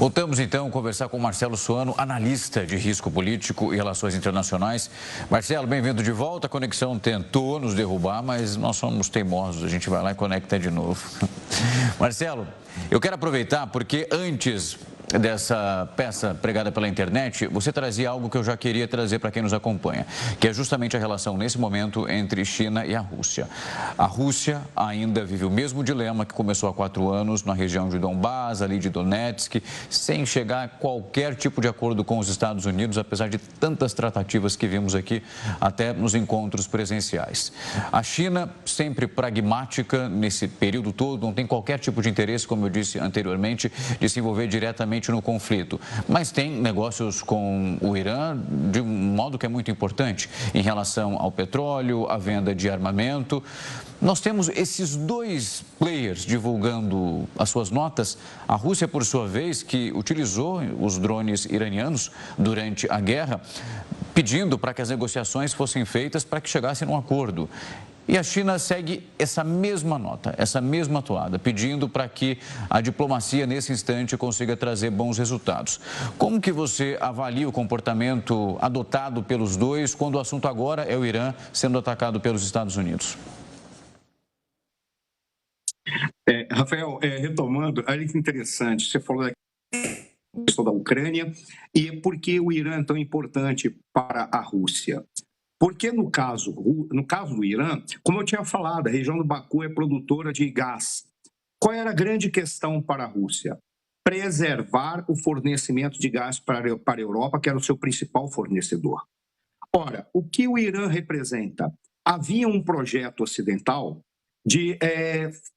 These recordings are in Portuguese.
Voltamos então a conversar com Marcelo Suano, analista de risco político e relações internacionais. Marcelo, bem-vindo de volta. A conexão tentou nos derrubar, mas nós somos teimosos, a gente vai lá e conecta de novo. Marcelo, eu quero aproveitar porque antes dessa peça pregada pela internet, você trazia algo que eu já queria trazer para quem nos acompanha, que é justamente a relação nesse momento entre China e a Rússia. A Rússia ainda vive o mesmo dilema que começou há 4 anos na região de Donbás, ali de Donetsk, sem chegar a qualquer tipo de acordo com os Estados Unidos, apesar de tantas tratativas que vimos aqui, até nos encontros presenciais. A China, sempre pragmática nesse período todo, não tem qualquer tipo de interesse, como eu disse anteriormente, de se envolver diretamente no conflito, mas tem negócios com o Irã de um modo que é muito importante em relação ao petróleo, à venda de armamento. Nós temos esses dois players divulgando as suas notas. A Rússia, por sua vez, que utilizou os drones iranianos durante a guerra, pedindo para que as negociações fossem feitas para que chegassem a um acordo. E a China segue essa mesma nota, essa mesma toada, pedindo para que a diplomacia, nesse instante, consiga trazer bons resultados. Como que você avalia o comportamento adotado pelos dois, quando o assunto agora é o Irã sendo atacado pelos Estados Unidos? Rafael, retomando, olha que interessante, você falou da questão da Ucrânia e por que o Irã é tão importante para a Rússia. Porque no caso do Irã, como eu tinha falado, a região do Baku é produtora de gás. Qual era a grande questão para a Rússia? Preservar o fornecimento de gás para a Europa, que era o seu principal fornecedor. Ora, o que o Irã representa? Havia um projeto ocidental de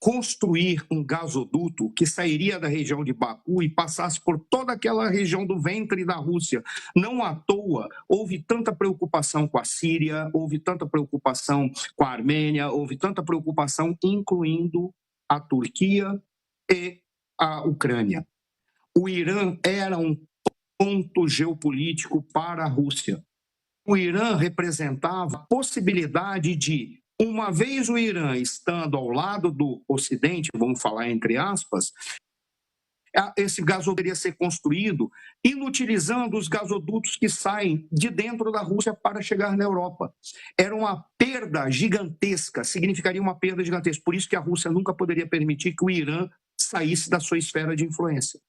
construir um gasoduto que sairia da região de Baku e passasse por toda aquela região do ventre da Rússia. Não à toa houve tanta preocupação com a Síria, houve tanta preocupação com a Armênia, houve tanta preocupação incluindo a Turquia e a Ucrânia. O Irã era um ponto geopolítico para a Rússia. O Irã representava a possibilidade de, uma vez o Irã estando ao lado do Ocidente, vamos falar entre aspas, esse gasoduto poderia ser construído inutilizando os gasodutos que saem de dentro da Rússia para chegar na Europa. Era uma perda gigantesca, significaria uma perda gigantesca. Por isso que a Rússia nunca poderia permitir que o Irã saísse da sua esfera de influência.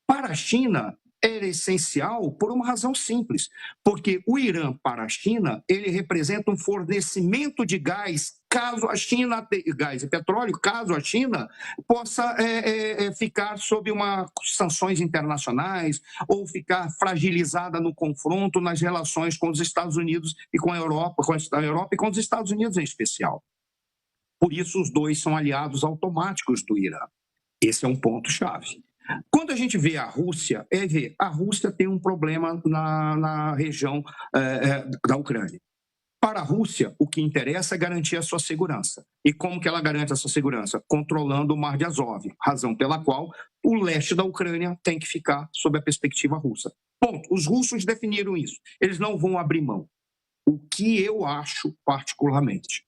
Para a China, era essencial por uma razão simples, porque o Irã para a China, ele representa um fornecimento de gás, caso a China, gás e petróleo, caso a China possa ficar sob sanções internacionais ou ficar fragilizada no confronto nas relações com os Estados Unidos e com a Europa e com os Estados Unidos em especial. Por isso, os dois são aliados automáticos do Irã. Esse é um ponto-chave. Quando a gente vê a Rússia, a Rússia tem um problema na região da Ucrânia. Para a Rússia, o que interessa é garantir a sua segurança. E como que ela garante essa segurança? Controlando o Mar de Azov, razão pela qual o leste da Ucrânia tem que ficar sob a perspectiva russa. Ponto. Os russos definiram isso. Eles não vão abrir mão. O que eu acho particularmente?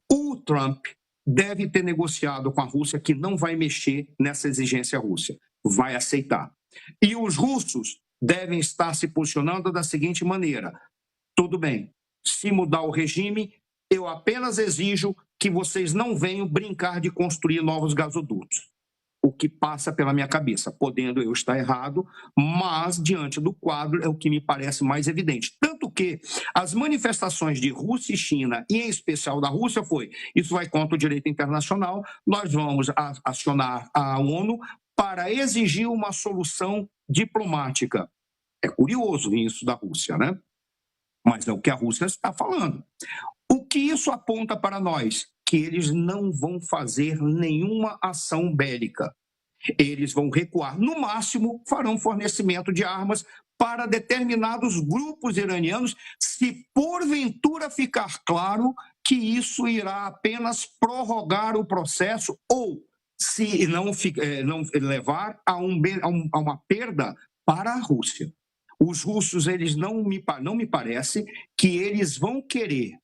O Trump deve ter negociado com a Rússia que não vai mexer nessa exigência russa, vai aceitar. E os russos devem estar se posicionando da seguinte maneira: tudo bem, se mudar o regime, eu apenas exijo que vocês não venham brincar de construir novos gasodutos. O que passa pela minha cabeça, podendo eu estar errado, mas diante do quadro é o que me parece mais evidente. Tanto que as manifestações de Rússia e China, e em especial da Rússia, foi: isso vai contra o direito internacional, nós vamos acionar a ONU para exigir uma solução diplomática. É curioso isso da Rússia, né? Mas é o que a Rússia está falando. O que isso aponta para nós? Que eles não vão fazer nenhuma ação bélica. Eles vão recuar. No máximo, farão fornecimento de armas para determinados grupos iranianos, se porventura ficar claro que isso irá apenas prorrogar o processo ou se não levar a uma perda para a Rússia. Os russos, eles não me parece que eles vão querer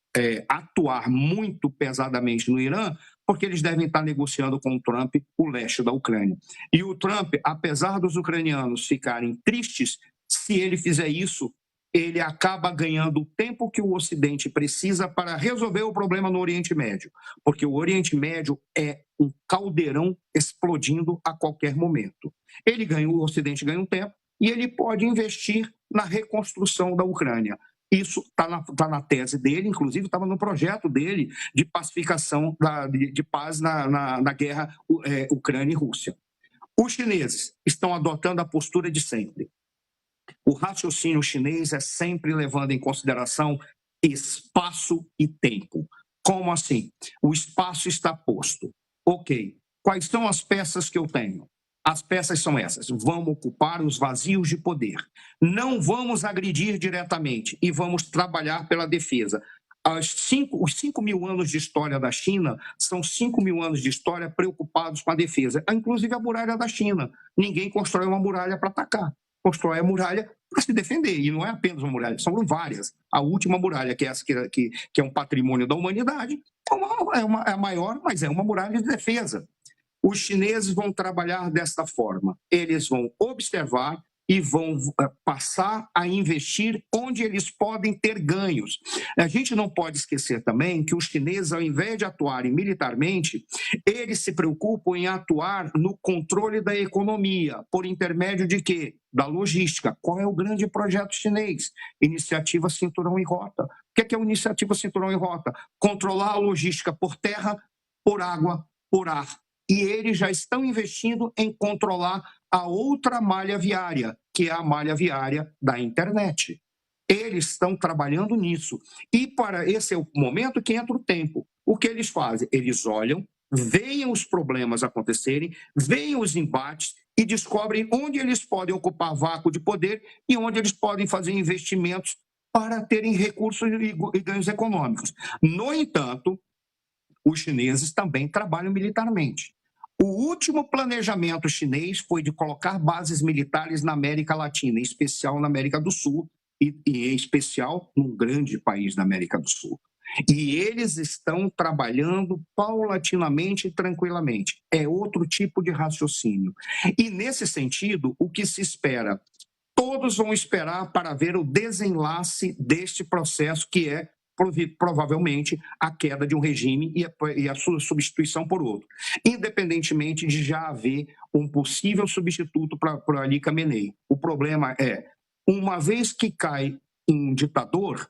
atuar muito pesadamente no Irã porque eles devem estar negociando com o Trump o leste da Ucrânia. E o Trump, apesar dos ucranianos ficarem tristes, se ele fizer isso, ele acaba ganhando o tempo que o Ocidente precisa para resolver o problema no Oriente Médio, porque o Oriente Médio é um caldeirão explodindo a qualquer momento. O Ocidente ganha um tempo e ele pode investir na reconstrução da Ucrânia. Isso está na tese dele, inclusive estava no projeto dele de pacificação, de paz na guerra Ucrânia e Rússia. Os chineses estão adotando a postura de sempre. O raciocínio chinês é sempre levando em consideração espaço e tempo. Como assim? O espaço está posto. Ok, quais são as peças que eu tenho? As peças são essas. Vamos ocupar os vazios de poder. Não vamos agredir diretamente e vamos trabalhar pela defesa. Os 5.000 anos de história da China são 5.000 anos de história preocupados com a defesa. Inclusive a muralha da China. Ninguém constrói uma muralha para atacar. Constrói a muralha para se defender. E não é apenas uma muralha, são várias. A última muralha, que é essa que é um patrimônio da humanidade, é a maior, mas é uma muralha de defesa. Os chineses vão trabalhar desta forma. Eles vão observar e vão passar a investir onde eles podem ter ganhos. A gente não pode esquecer também que os chineses, ao invés de atuarem militarmente, eles se preocupam em atuar no controle da economia, por intermédio de quê? Da logística. Qual é o grande projeto chinês? Iniciativa Cinturão e Rota. O que é a Iniciativa Cinturão e Rota? Controlar a logística por terra, por água, por ar. E eles já estão investindo em controlar a outra malha viária, que é a malha viária da internet. Eles estão trabalhando nisso. E para esse é o momento que entra o tempo. O que eles fazem? Eles olham, veem os problemas acontecerem, veem os embates e descobrem onde eles podem ocupar vácuo de poder e onde eles podem fazer investimentos para terem recursos e ganhos econômicos. No entanto, os chineses também trabalham militarmente. O último planejamento chinês foi de colocar bases militares na América Latina, em especial na América do Sul, e em especial num grande país da América do Sul. E eles estão trabalhando paulatinamente e tranquilamente. É outro tipo de raciocínio. E, nesse sentido, o que se espera? Todos vão esperar para ver o desenlace deste processo, que é provavelmente a queda de um regime e a sua substituição por outro, independentemente de já haver um possível substituto para Ali Khamenei. O problema é, uma vez que cai um ditador,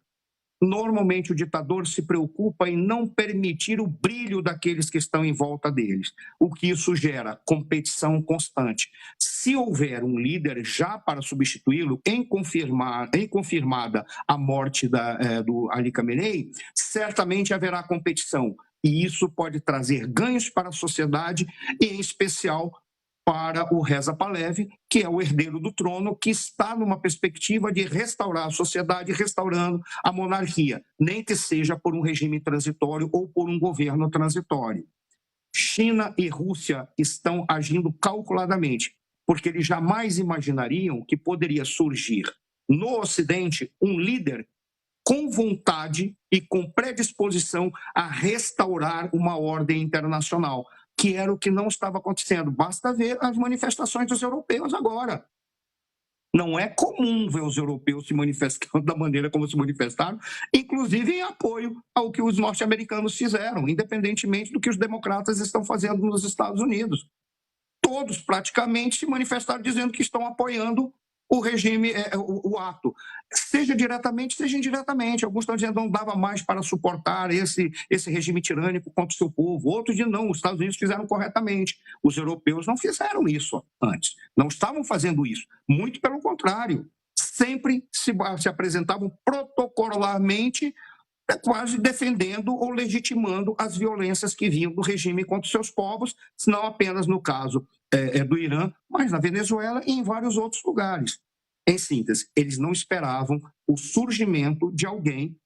normalmente o ditador se preocupa em não permitir o brilho daqueles que estão em volta deles, o que isso gera competição constante. Se houver um líder já para substituí-lo, em confirmada a morte do Ali Khamenei, certamente haverá competição. E isso pode trazer ganhos para a sociedade e, em especial, para o Reza Pahlavi, que é o herdeiro do trono, que está numa perspectiva de restaurar a sociedade, restaurando a monarquia, nem que seja por um regime transitório ou por um governo transitório. China e Rússia estão agindo calculadamente, porque eles jamais imaginariam que poderia surgir no Ocidente um líder com vontade e com predisposição a restaurar uma ordem internacional, que era o que não estava acontecendo. Basta ver as manifestações dos europeus agora. Não é comum ver os europeus se manifestando da maneira como se manifestaram, inclusive em apoio ao que os norte-americanos fizeram, independentemente do que os democratas estão fazendo nos Estados Unidos. Todos praticamente se manifestaram dizendo que estão apoiando o regime, o ato, seja diretamente, seja indiretamente. Alguns estão dizendo que não dava mais para suportar esse regime tirânico contra o seu povo. Outros dizem não, os Estados Unidos fizeram corretamente. Os europeus não fizeram isso antes, não estavam fazendo isso. Muito pelo contrário, sempre se apresentavam protocolarmente, quase defendendo ou legitimando as violências que vinham do regime contra os seus povos, não apenas no caso do Irã, mas na Venezuela e em vários outros lugares. Em síntese, eles não esperavam o surgimento de alguém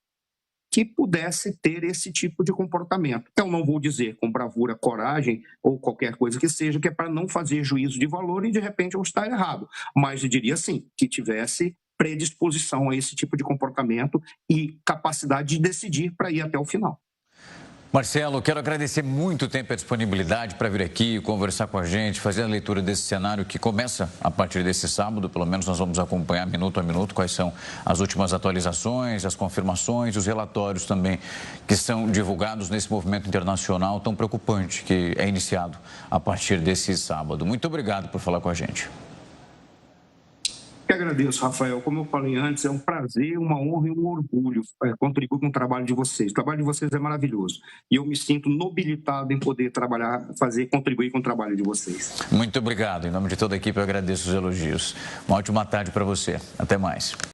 que pudesse ter esse tipo de comportamento. Eu não vou dizer com bravura, coragem ou qualquer coisa que seja, que é para não fazer juízo de valor e de repente eu estar errado, mas eu diria sim, que tivesse predisposição a esse tipo de comportamento e capacidade de decidir para ir até o final. Marcelo, quero agradecer muito o tempo e a disponibilidade para vir aqui conversar com a gente, fazer a leitura desse cenário que começa a partir desse sábado. Pelo menos nós vamos acompanhar minuto a minuto quais são as últimas atualizações, as confirmações, os relatórios também que são divulgados nesse movimento internacional tão preocupante que é iniciado a partir desse sábado. Muito obrigado por falar com a gente. Eu agradeço, Rafael. Como eu falei antes, é um prazer, uma honra e um orgulho contribuir com o trabalho de vocês. O trabalho de vocês é maravilhoso. E eu me sinto nobilitado em poder trabalhar, contribuir com o trabalho de vocês. Muito obrigado. Em nome de toda a equipe, eu agradeço os elogios. Uma ótima tarde para você. Até mais.